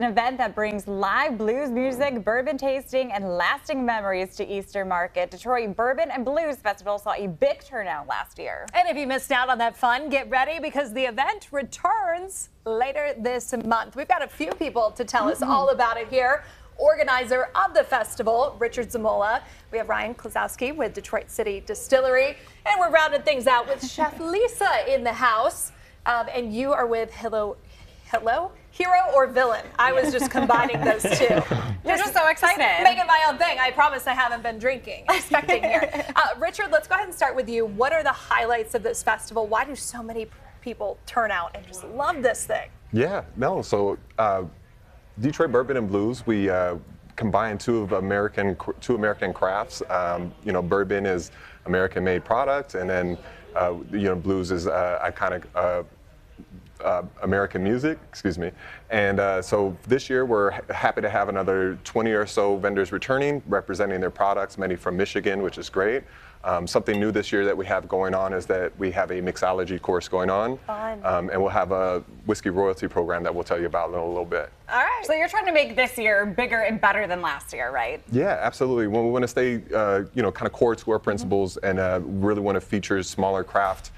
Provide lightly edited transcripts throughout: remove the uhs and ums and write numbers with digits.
An event that brings live blues music, bourbon tasting, and lasting memories to Easter Market. Detroit Bourbon and Blues Festival saw a big turnout last year. And if you missed out on that fun, get ready because the event returns later this month. We've got a few people to tell us all about it here. Organizer of the festival, Richard Zamola. We have Ryan Klazowski with Detroit City Distillery. And we're rounding things out with Chef Lisa in the house. And you are with Hello? Hero or villain? I was just combining those two. You're just so excited. Making my own thing. I promise I haven't been drinking. Expecting here. Richard, let's go ahead and start with you. What are the highlights of this festival? Why do so many people turn out and just love this thing? So Detroit Bourbon and Blues, we combine two American crafts. Bourbon is American-made product, and then blues is iconic American music, And so this year we're happy to have another 20 or so vendors returning, representing their products, many from Michigan, which is great. Something new this year that we have going on is that we have a mixology course going on. Fun. And we'll have a whiskey royalty program that we'll tell you about in a little bit. All right. So you're trying to make this year bigger and better than last year, right? Yeah, absolutely. Well, we want to stay, kind of core to our principles and really want to feature smaller craft,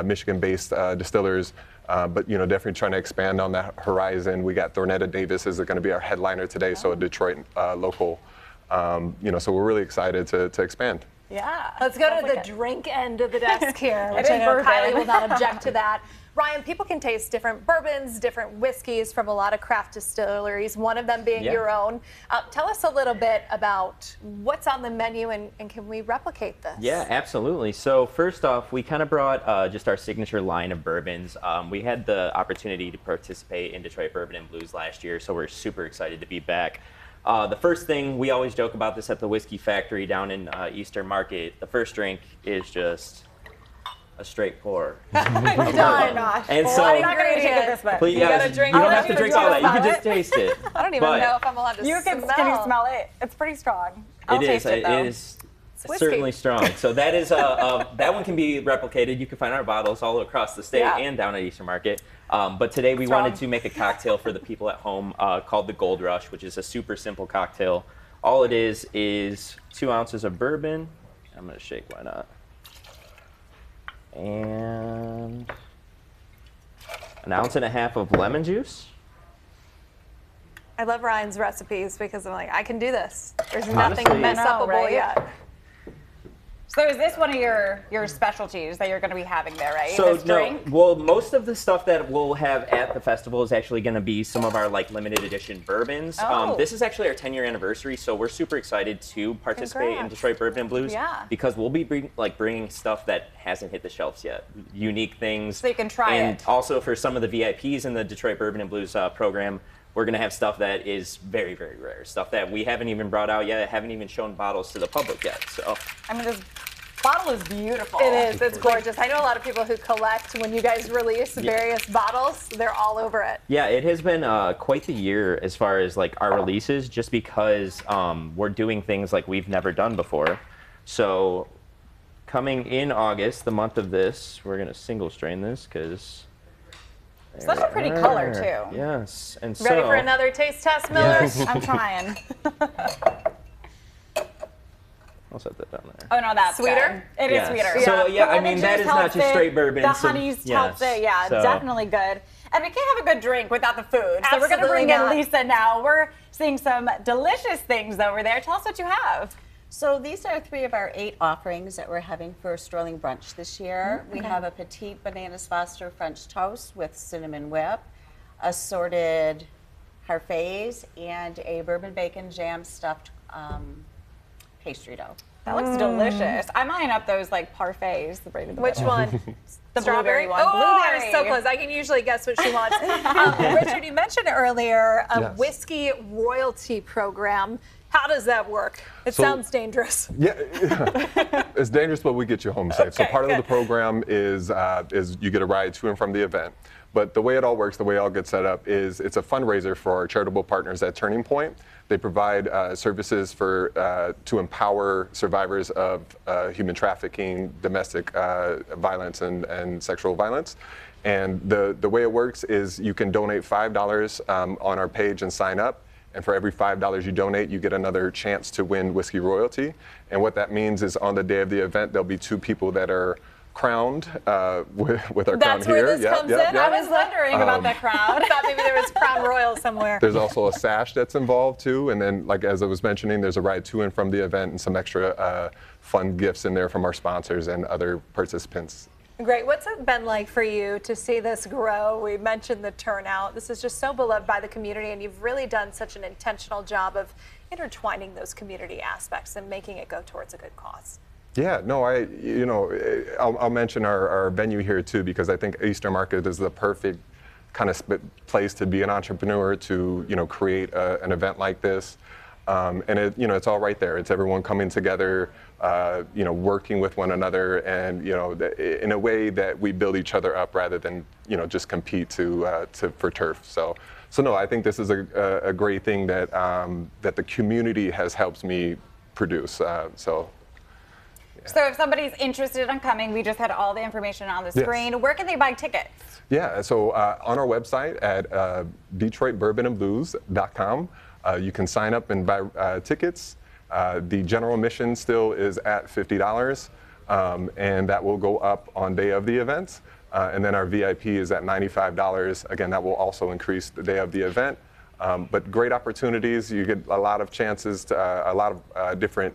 Michigan-based distillers. But definitely trying to expand on that horizon. We got Thornetta Davis is going to be our headliner today, so a Detroit local. So we're really excited to expand. Yeah. Let's go to the drink end of the desk here, which It I is know bourbon. Kylie will not object to that. Ryan, people can taste different bourbons, different whiskeys from a lot of craft distilleries, one of them being your own. Tell us a little bit about what's on the menu and can we replicate this? Yeah, absolutely. So first off, we kind of brought just our signature line of bourbons. We had the opportunity to participate in Detroit Bourbon and Blues last year, so we're super excited to be back. The first thing, we always joke about this at the Whiskey Factory down in Eastern Market. The first drink is just a straight pour. Done. And so, I'm not going to take it this way. please, You gotta drink you don't it. have to drink all that. You can just taste it. I don't even know if I'm allowed to Can you smell it? It's pretty strong. I'll taste it, though. It is certainly strong. So that is that one can be replicated. You can find our bottles all across the state and down at Eastern Market. But today we wanted to make a cocktail for the people at home called the Gold Rush, which is a super simple cocktail. All it is 2 ounces of bourbon. I'm gonna shake, why not? And 1.5 ounces of lemon juice. I love Ryan's recipes because I'm like, I can do this. There's Honestly, nothing mess upable yet. So is this one of your specialties that you're going to be having there, right? So this drink? well, most of the stuff that we'll have at the festival is actually going to be some of our limited edition bourbons. This is actually our 10-year anniversary, so we're super excited to participate in Detroit Bourbon and Blues because we'll be bringing stuff that hasn't hit the shelves yet, unique things. So you can try it. And also for some of the VIPs in the Detroit Bourbon and Blues program, we're going to have stuff that is very, very rare, stuff that we haven't even brought out yet, haven't even shown bottles to the public yet. So, I mean, this bottle is beautiful. It is. It's gorgeous. I know a lot of people who collect when you guys release various bottles. They're all over it. Yeah, it has been quite the year as far as our releases, just because we're doing things like we've never done before. So coming in August, the month of this, we're going to single strain this because... Such a pretty color, too. Yes. And Ready for another taste test, Miller? Yes. I'm trying. I'll set that down there. Oh, no, that's Sweeter? good. It is sweeter. So, The I mean, that is not just straight bourbon. The honey's helps it. Yeah, so. Definitely good. And we can't have a good drink without the food. So we're going to bring Absolutely in Lisa now. We're seeing some delicious things over there. Tell us what you have. So these are 3 of our 8 offerings that we're having for Sterling Brunch this year. We have a petite bananas foster French toast with cinnamon whip, assorted parfaits, and a bourbon bacon jam stuffed pastry dough. That looks delicious. I'm eyeing up those parfaits. Which one? The Strawberry blueberry one. Oh, I Blueberry. was so close. I can usually guess what she wants. Richard, you mentioned earlier a whiskey royalty program. How does that work? It sounds dangerous. Yeah, it's dangerous, but we get you home safe. So part of the program is you get a ride to and from the event. But the way it all works, the way it all gets set up is it's a fundraiser for our charitable partners at Turning Point. They provide services to empower survivors of human trafficking, domestic violence, and sexual violence. And the way it works is you can donate $5 on our page and sign up. And for every $5 you donate, you get another chance to win Whiskey Royalty. And what that means is on the day of the event, there'll be 2 people that are crowned with our crown That's here. where this comes in? I was wondering about the crowd. I thought maybe there was Crown Royal somewhere. There's also a sash that's involved too, and then, like as I was mentioning, there's a ride to and from the event and some extra fun gifts in there from our sponsors and other participants. Great. What's it been like for you to see this grow? We mentioned the turnout. This is just so beloved by the community, and you've really done such an intentional job of intertwining those community aspects and making it go towards a good cause. Yeah, no, I'll mention our venue here too, because I think Easter Market is the perfect kind of place to be an entrepreneur, to create an event like this, and it's all right there. It's everyone coming together, working with one another, and in a way that we build each other up rather than just compete for turf. So no, I think this is a great thing that that the community has helped me produce. So if somebody's interested in coming, we just had all the information on the screen. Yes. Where can they buy tickets? Yeah, so on our website at DetroitBourbonandBlues.com, you can sign up and buy tickets. The general admission still is at $50, and that will go up on day of the event. And then our VIP is at $95. Again, that will also increase the day of the event. But great opportunities. You get a lot of chances to a lot of different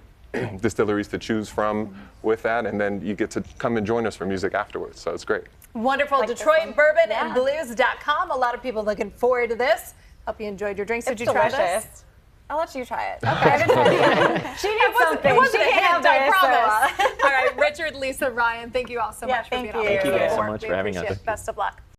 distilleries to choose from with that, and then you get to come and join us for music afterwards, so it's great. Wonderful. Like DetroitBourbonandBlues.com. A lot of people looking forward to this. Hope you enjoyed your drinks. Did you try this? I'll let you try it. Okay. I haven't tried it yet. She needs something. It wasn't She a can't hint, I have promise. this, All right, Richard, Lisa, Ryan, thank you all so much for being on. Thank you so much for having us. Best of luck.